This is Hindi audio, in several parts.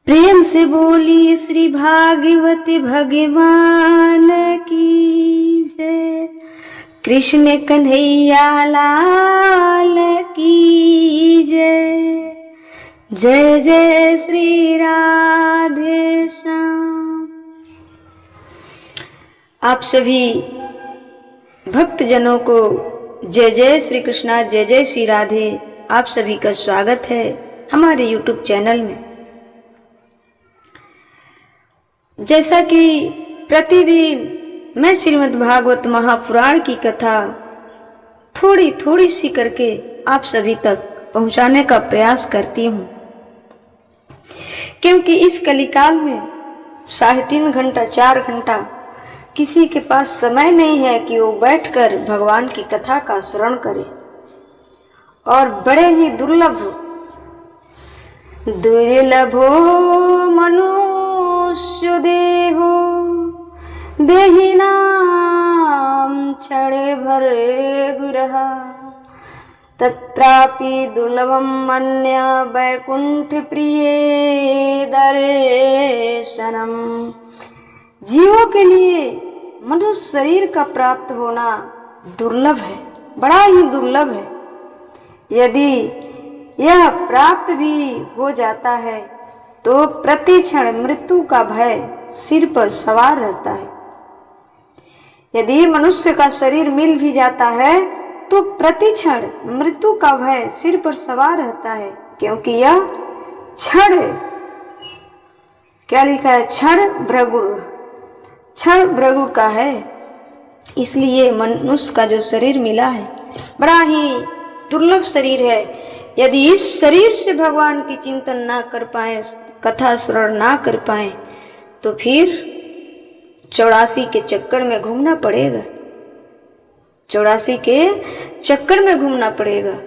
प्रेम से बोली श्री भागवती भगवान की जय। कृष्ण कन्हैया लाल की जय। जय जय श्री राधे श्याम। आप सभी भक्तजनों को जय जय श्री कृष्णा, जय जय श्री राधे। आप सभी का स्वागत है हमारे YouTube चैनल में। जैसा कि प्रतिदिन मैं श्रीमद् भागवत महापुराण की कथा थोड़ी थोड़ी सी करके आप सभी तक पहुंचाने का प्रयास करती हूं, क्योंकि इस कलिकाल में 3.5 घंटा 4 घंटा किसी के पास समय नहीं है कि वो बैठकर भगवान की कथा का श्रवण करे। और बड़े ही दुर्लभो मनुष्य देहो देहिनाम क्षणे भरे गुरहा तत्रापि दुर्लभम मन्य वैकुंठ प्रिय दर्शनम। जीवों के लिए मनुष्य शरीर का प्राप्त होना दुर्लभ है, बड़ा ही दुर्लभ है। यदि यह प्राप्त भी हो जाता है तो प्रति क्षण मृत्यु का भय सिर पर सवार रहता है। यदि मनुष्य का शरीर मिल भी जाता है तो प्रति क्षण मृत्यु का भय सिर पर सवार रहता है, क्योंकि यह क्षण, क्या लिखा है, क्षण भ्रगुर का है। इसलिए मनुष्य का जो शरीर मिला है बड़ा ही दुर्लभ शरीर है। यदि इस शरीर से भगवान की चिंतन ना कर पाए, कथा श्रवण ना कर पाए, तो फिर 84 के चक्कर में घूमना पड़ेगा, 84 के चक्कर में घूमना पड़ेगा।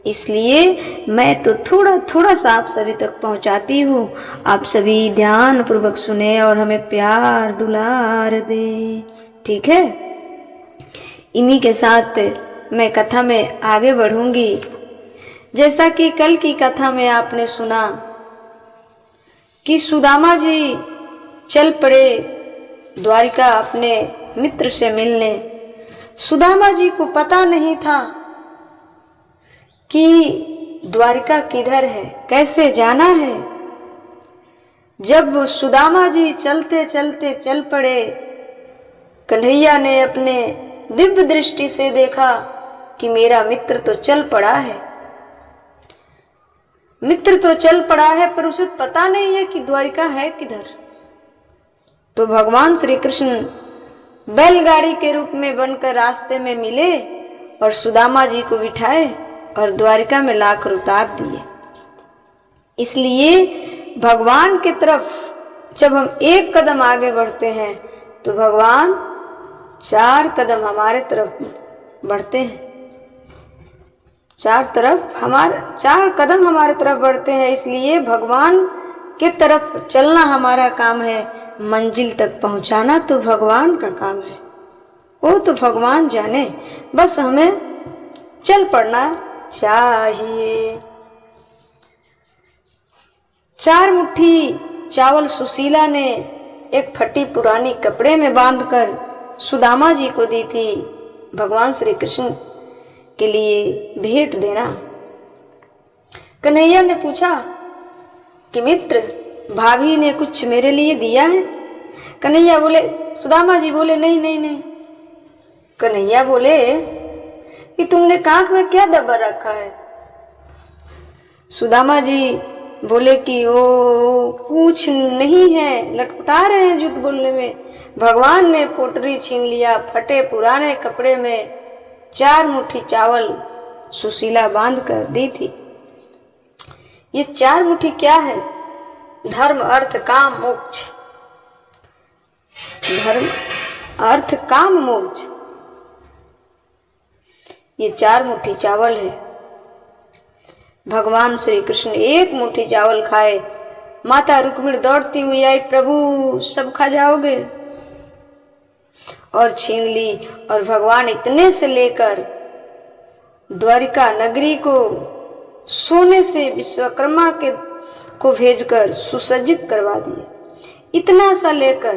इसलिए मैं तो थोड़ा थोड़ा सा आप सभी तक पहुंचाती हूँ। आप सभी ध्यान पूर्वक सुने और हमें प्यार दुलार दे, ठीक है। इन्हीं के साथ मैं कथा में आगे बढ़ूंगी। जैसा कि कल की कथा में आपने सुना कि सुदामा जी चल पड़े द्वारिका अपने मित्र से मिलने। सुदामा जी को पता नहीं था कि द्वारिका किधर है, कैसे जाना है। जब सुदामा जी चलते चलते चल पड़े, कन्हैया ने अपने दिव्य दृष्टि से देखा कि मेरा मित्र तो चल पड़ा है, मित्र तो चल पड़ा है, पर उसे पता नहीं है कि द्वारिका है किधर। तो भगवान श्री कृष्ण बैलगाड़ी के रूप में बनकर रास्ते में मिले और सुदामा जी को बिठाए और द्वारिका में लाकर उतार दिए। इसलिए भगवान की तरफ जब हम एक कदम आगे बढ़ते हैं तो भगवान 4 कदम हमारे तरफ बढ़ते हैं, 4 कदम हमारे तरफ बढ़ते हैं। इसलिए भगवान के तरफ चलना हमारा काम है, मंजिल तक पहुंचाना तो भगवान का काम है। वो तो भगवान जाने, बस हमें चल पड़ना चाहिए। 4 मुट्ठी चावल सुशीला ने एक फटी पुरानी कपड़े में बांधकर सुदामा जी को दी थी, भगवान श्री कृष्ण के लिए भेंट देना। कन्हैया ने पूछा कि मित्र, भाभी ने कुछ मेरे लिए दिया है? कन्हैया बोले, सुदामा जी बोले नहीं नहीं नहीं। कन्हैया बोले कि तुमने कांख में क्या दबा रखा है? सुदामा जी बोले कि वो कुछ नहीं है, लटपटा रहे हैं झूठ बोलने में। भगवान ने पोटरी छीन लिया, फटे पुराने कपड़े में 4 मुट्ठी चावल सुशीला बांध कर दी थी। ये 4 मुट्ठी क्या है? धर्म अर्थ काम मोक्ष, धर्म अर्थ काम मोक्ष, ये 4 मुट्ठी चावल है। भगवान श्री कृष्ण 1 मुट्ठी चावल खाए, माता रुक्मिणी दौड़ती हुई आई, प्रभु सब खा जाओगे, और छीन ली। और भगवान इतने से लेकर द्वारिका नगरी को सोने से विश्वकर्मा के को भेजकर सुसज्जित करवा दिए। इतना सा लेकर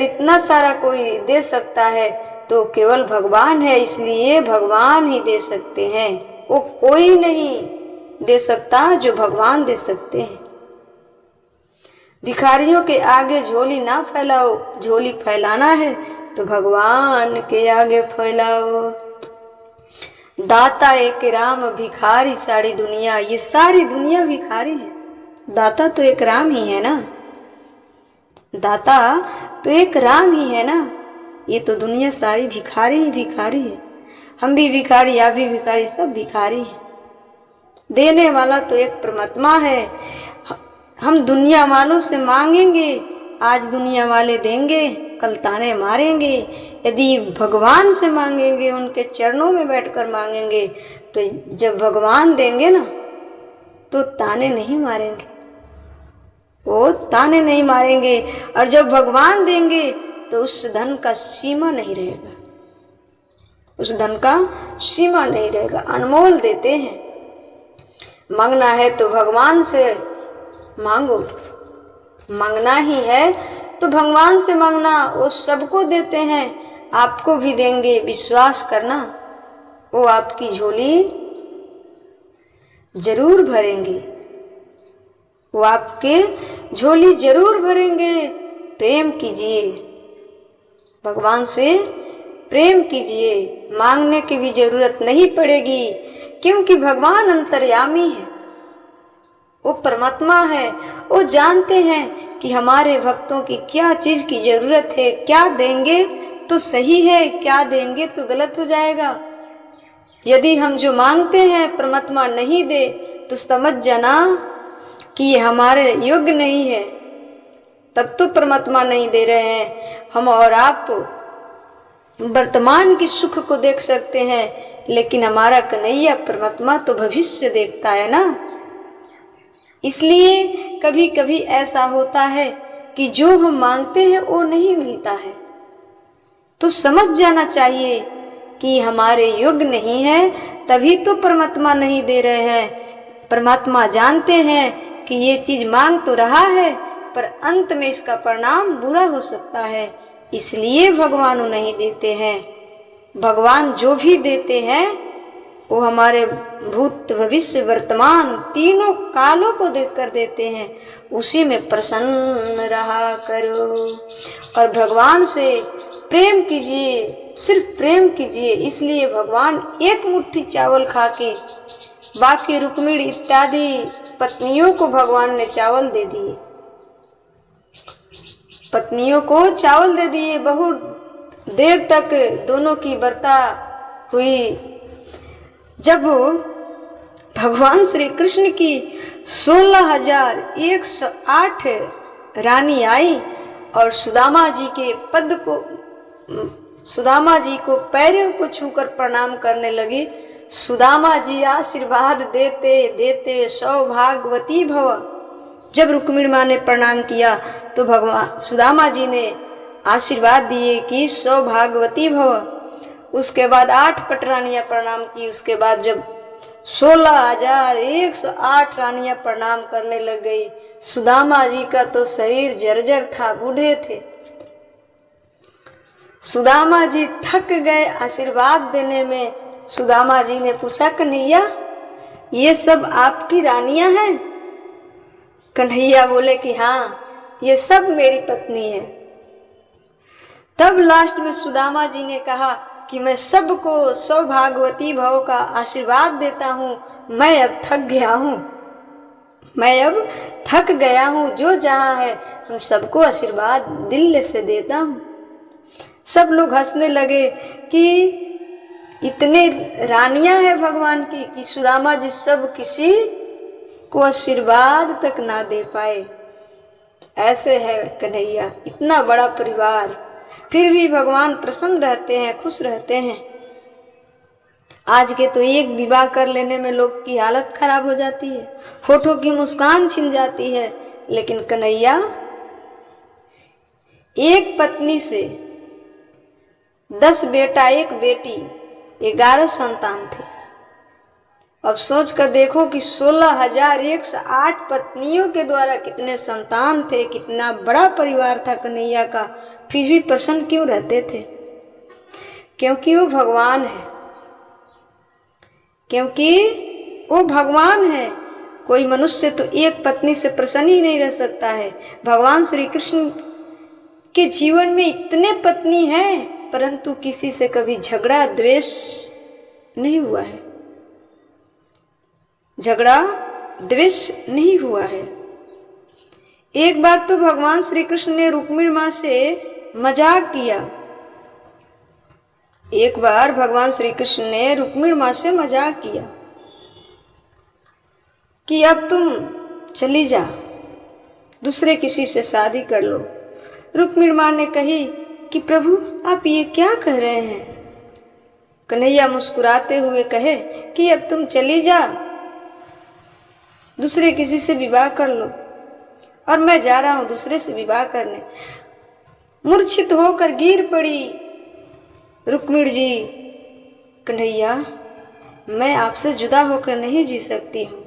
इतना सारा कोई दे सकता है तो केवल भगवान है, इसलिए भगवान ही दे सकते हैं। वो कोई नहीं दे सकता जो भगवान दे सकते हैं। भिखारियों के आगे झोली ना फैलाओ, झोली फैलाना है तो भगवान के आगे फैलाओ। दाता एक राम भिखारी सारी दुनिया, ये सारी दुनिया भिखारी है। दाता तो एक राम ही है ना, दाता तो एक राम ही है ना। ये तो दुनिया सारी भिखारी ही भिखारी है। हम भी भिखारी, आप भी भिखारी, सब भिखारी है। देने वाला तो एक परमात्मा है। हम दुनिया वालों से मांगेंगे, आज दुनिया वाले देंगे, कल ताने मारेंगे। यदि भगवान से मांगेंगे, उनके चरणों में बैठकर मांगेंगे, तो जब भगवान देंगे ना तो ताने नहीं मारेंगे, वो ताने नहीं मारेंगे। और जब भगवान देंगे तो उस धन का सीमा नहीं रहेगा, उस धन का सीमा नहीं रहेगा। अनमोल देते हैं। मांगना है तो भगवान से मांगो, मांगना ही है तो भगवान से मांगना, वो सबको देते हैं, आपको भी देंगे। विश्वास करना, वो आपकी झोली जरूर भरेंगे, वो आपके झोली जरूर भरेंगे। प्रेम कीजिए, भगवान से प्रेम कीजिए, मांगने की भी जरूरत नहीं पड़ेगी, क्योंकि भगवान अंतर्यामी है, वो परमात्मा है। वो जानते हैं कि हमारे भक्तों की क्या चीज की जरूरत है, क्या देंगे तो सही है, क्या देंगे तो गलत हो जाएगा। यदि हम जो मांगते हैं परमात्मा नहीं दे तो समझ जाना कि ये हमारे योग्य नहीं है, तब तो परमात्मा नहीं दे रहे हैं। हम और आप वर्तमान की सुख को देख सकते हैं, लेकिन हमारा कन्हैया परमात्मा तो भविष्य देखता है ना। इसलिए कभी कभी ऐसा होता है कि जो हम मांगते हैं वो नहीं मिलता है, तो समझ जाना चाहिए कि हमारे योग्य नहीं है, तभी तो परमात्मा नहीं दे रहे हैं। परमात्मा जानते हैं कि ये चीज मांग तो रहा है, पर अंत में इसका परिणाम बुरा हो सकता है, इसलिए भगवान वो नहीं देते हैं। भगवान जो भी देते हैं वो हमारे भूत भविष्य वर्तमान तीनों कालों को देखकर देते हैं। उसी में प्रसन्न रहा करो और भगवान से प्रेम कीजिए, सिर्फ प्रेम कीजिए। इसलिए भगवान एक मुट्ठी चावल खा के बाकी रुक्मिणी इत्यादि पत्नियों को भगवान ने चावल दे दिए, पत्नियों को चावल दे दिए। बहुत देर तक दोनों की वार्ता हुई। जब भगवान श्री कृष्ण की 16,108 रानी आई और सुदामा जी के पद को, सुदामा जी को पैरों को छूकर प्रणाम करने लगी। सुदामा जी आशीर्वाद देते देते सौभाग्यवती भव। जब रुक्मिणी माँ ने प्रणाम किया तो भगवान सुदामा जी ने आशीर्वाद दिए कि सौभाग्यवती भव। उसके बाद 8 पटरानियां प्रणाम की। उसके बाद जब 16,108 रानियां प्रणाम करने लग गई, सुदामा जी का तो शरीर जर्जर था, बूढ़े थे। सुदामा जी थक गए आशीर्वाद देने में। सुदामा जी ने पूछा, कन्हैया ये सब आपकी रानियां हैं? कन्हैया बोले कि हाँ, ये सब मेरी पत्नी है। तब लास्ट में सुदामा जी ने कहा कि मैं सबको सौभाग्यवती भव का आशीर्वाद देता हूँ, मैं अब थक गया हूँ, मैं अब थक गया हूँ। जो जहाँ है हम सबको आशीर्वाद दिल से देता हूँ। सब लोग हंसने लगे कि इतने रानियां हैं भगवान की कि सुदामा जी सब किसी को आशीर्वाद तक ना दे पाए। ऐसे है कन्हैया, इतना बड़ा परिवार, फिर भी भगवान प्रसन्न रहते हैं, खुश रहते हैं। आज के तो एक विवाह कर लेने में लोग की हालत खराब हो जाती है, होठों की मुस्कान छिन जाती है, लेकिन कन्हैया एक पत्नी से 10 बेटा 1 बेटी, 11 संतान थे। अब सोच कर देखो कि 16,108 पत्नियों के द्वारा कितने संतान थे, कितना बड़ा परिवार था कन्हैया का, फिर भी प्रसन्न क्यों रहते थे? क्योंकि वो भगवान है, क्योंकि वो भगवान है। कोई मनुष्य तो एक पत्नी से प्रसन्न ही नहीं रह सकता है। भगवान श्री कृष्ण के जीवन में इतने पत्नी हैं, परंतु किसी से कभी झगड़ा द्वेष नहीं हुआ है, झगड़ा द्वेष नहीं हुआ है। एक बार तो भगवान श्री कृष्ण ने रुक्मिणी मां से मजाक किया, एक बार भगवान श्री कृष्ण ने रुक्मिणी मां से मजाक किया कि अब तुम चली जा, दूसरे किसी से शादी कर लो। रुक्मिणी मां ने कही कि प्रभु आप ये क्या कह रहे हैं? कन्हैया मुस्कुराते हुए कहे कि अब तुम चली जा, दूसरे किसी से विवाह कर लो, और मैं जा रहा हूं दूसरे से विवाह करने। मूर्छित होकर गिर पड़ी रुक्मिणी जी, कन्हैया मैं आपसे जुदा होकर नहीं जी सकती हूं।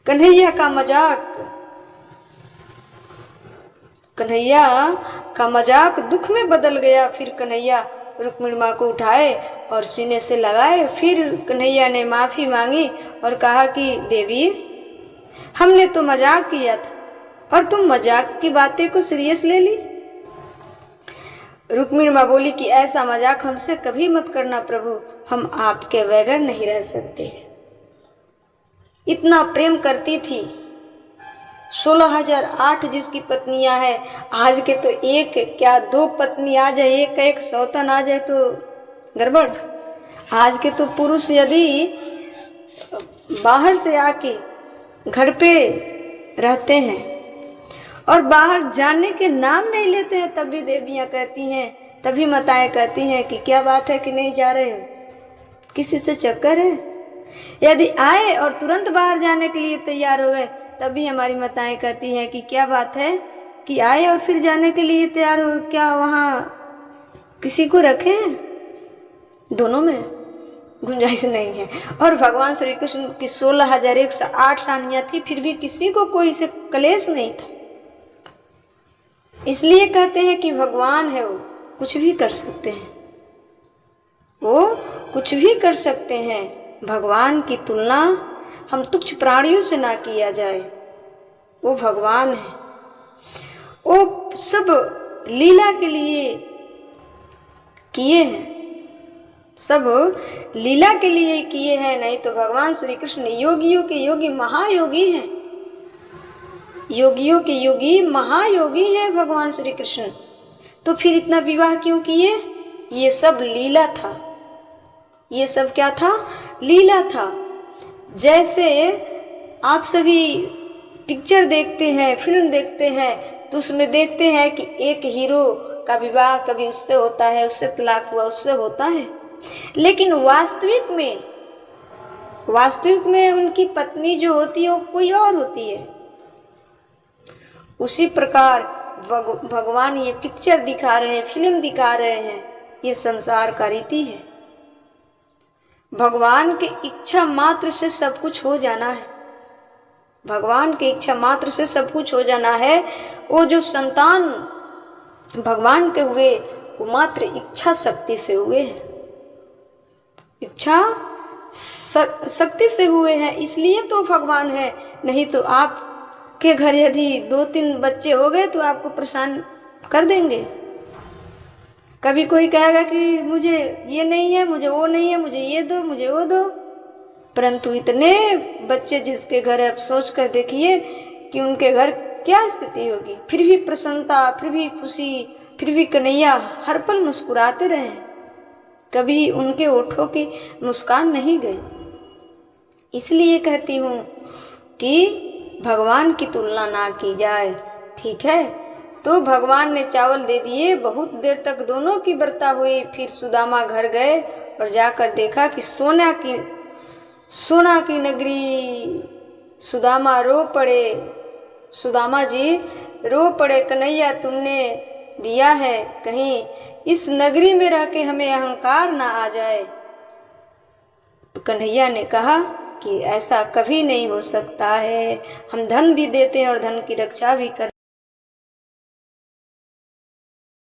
कन्हैया का मजाक दुख में बदल गया। फिर कन्हैया रुक्मिणी मां को उठाए और सीने से लगाए। फिर कन्हैया ने माफी मांगी और कहा कि देवी हमने तो मजाक किया था और तुम मजाक की बातें को सीरियस ले ली। रुक्मिणी मां बोली कि ऐसा मजाक हमसे कभी मत करना प्रभु, हम आपके बगैर नहीं रह सकते। इतना प्रेम करती थी। 16,008 जिसकी पत्नियां हैं, आज के तो एक क्या दो पत्नी आ जाए, एक सौतन आ जाए तो गड़बड़। आज के तो पुरुष यदि बाहर से आके घर पे रहते हैं और बाहर जाने के नाम नहीं लेते हैं, तभी देवियां कहती हैं, तभी माताएं कहती हैं कि क्या बात है कि नहीं जा रहे हो, किसी से चक्कर है। यदि आए और तुरंत बाहर जाने के लिए तैयार हो गए, तभी हमारी माताएं कहती हैं कि क्या बात है कि आए और फिर जाने के लिए तैयार हो, क्या वहाँ किसी को रखे हैं? दोनों में गुंजाइश नहीं है। और भगवान श्री कृष्ण की 16,108 रानियां थी, फिर भी किसी को कोई से क्लेश नहीं था। इसलिए कहते हैं कि भगवान है, वो कुछ भी कर सकते हैं, वो कुछ भी कर सकते हैं। भगवान की तुलना हम तुच्छ प्राणियों से ना किया जाए। वो भगवान है, वो सब लीला के लिए किए हैं, सब लीला के लिए किए हैं। नहीं तो भगवान श्री कृष्ण योगियों के योगी महायोगी हैं, योगियों के योगी महायोगी हैं भगवान श्री कृष्ण। तो फिर इतना विवाह क्यों किए? ये सब लीला था, ये सब क्या था? लीला था। जैसे आप सभी पिक्चर देखते हैं, फिल्म देखते हैं, तो उसमें देखते हैं कि एक हीरो का विवाह कभी उससे होता है, उससे तलाक हुआ, उससे होता है, लेकिन वास्तविक में उनकी पत्नी जो होती है वो कोई और होती है। उसी प्रकार भगवान ये पिक्चर दिखा रहे हैं, फिल्म दिखा रहे हैं, ये संसार का रीति है। भगवान की इच्छा मात्र से सब कुछ हो जाना है, भगवान की इच्छा मात्र से सब कुछ हो जाना है। वो जो संतान भगवान के हुए वो मात्र इच्छा शक्ति से हुए हैं, इच्छा शक्ति से हुए हैं, इसलिए तो भगवान है। नहीं तो आपके घर यदि 2-3 बच्चे हो गए तो आपको परेशान कर देंगे। कभी कोई कहेगा कि मुझे ये नहीं है, मुझे वो नहीं है, मुझे ये दो, मुझे वो दो, परंतु इतने बच्चे जिसके घर है, अब सोच कर देखिए कि उनके घर क्या स्थिति होगी। फिर भी प्रसन्नता, फिर भी खुशी, फिर भी कन्हैया हर पल मुस्कुराते रहे, कभी उनके ओठों की मुस्कान नहीं गई। इसलिए कहती हूँ कि भगवान की तुलना ना की जाए, ठीक है। तो भगवान ने चावल दे दिए, बहुत देर तक दोनों की व्रता हुई। फिर सुदामा घर गए और जाकर देखा कि सोना की नगरी। सुदामा रो पड़े, सुदामा जी रो पड़े, कन्हैया तुमने दिया है, कहीं इस नगरी में रह के हमें अहंकार ना आ जाए। तो कन्हैया ने कहा कि ऐसा कभी नहीं हो सकता है, हम धन भी देते हैं और धन की रक्षा भी करते